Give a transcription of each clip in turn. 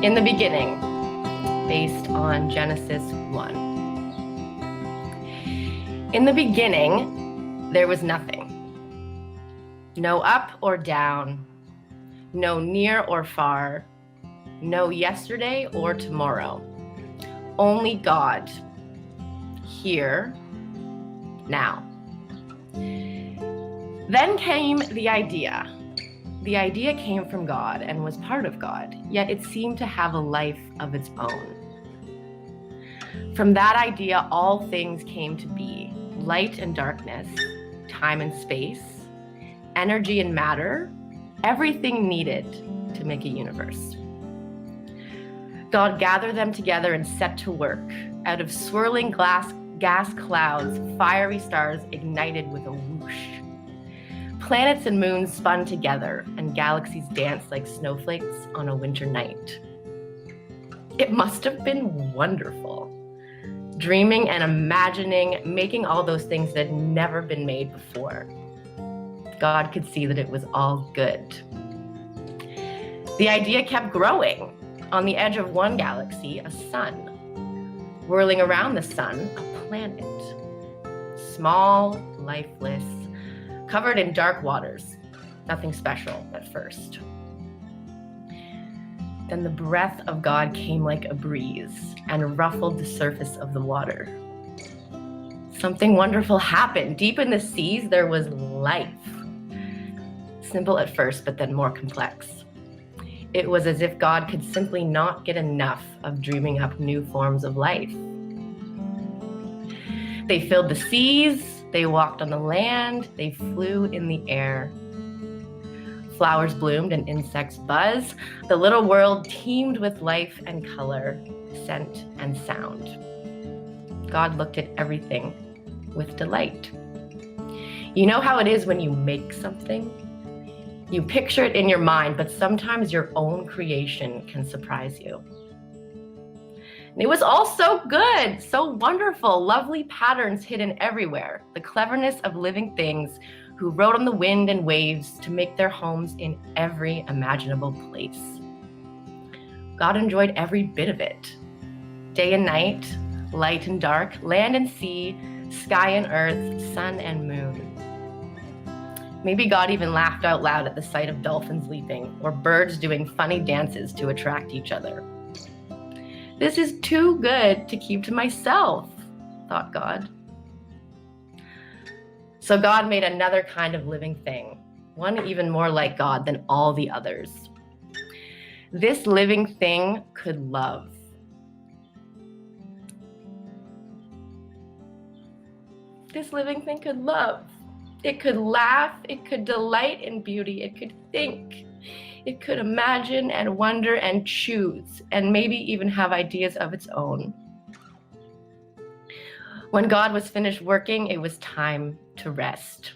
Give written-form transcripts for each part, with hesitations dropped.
In the beginning, based on Genesis 1. In the beginning, there was nothing. No up or down, no near or far, no yesterday or tomorrow. Only God, here, now. Then came the idea. The idea came from God and was part of God, yet it seemed to have a life of its own. From that idea, all things came to be: light and darkness, time and space, energy and matter, everything needed to make a universe. God gathered them together and set to work. Out of swirling gas clouds, fiery stars ignited with a whoosh. Planets and moons spun together, and galaxies danced like snowflakes on a winter night. It must have been wonderful. Dreaming and imagining, making all those things that had never been made before. God could see that it was all good. The idea kept growing. On the edge of one galaxy, a sun. Whirling around the sun, a planet. Small, lifeless, covered in dark waters. Nothing special at first. Then the breath of God came like a breeze and ruffled the surface of the water. Something wonderful happened. Deep in the seas, there was life. Simple at first, but then more complex. It was as if God could simply not get enough of dreaming up new forms of life. They filled the seas, they walked on the land, they flew in the air. Flowers bloomed and insects buzzed. The little world teemed with life and color, scent and sound. God looked at everything with delight. You know how it is when you make something? You picture it in your mind, but sometimes your own creation can surprise you. And it was all so good, so wonderful, lovely patterns hidden everywhere, the cleverness of living things who rode on the wind and waves to make their homes in every imaginable place. God enjoyed every bit of it. Day and night, light and dark, land and sea, sky and earth, sun and moon. Maybe God even laughed out loud at the sight of dolphins leaping or birds doing funny dances to attract each other. This is too good to keep to myself, thought God. So God made another kind of living thing, one even more like God than all the others. This living thing could love. This living thing could love. It could laugh, it could delight in beauty, it could think, it could imagine and wonder and choose, and maybe even have ideas of its own. When God was finished working, it was time to rest.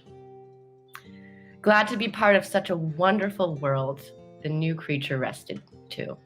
Glad to be part of such a wonderful world, the new creature rested too.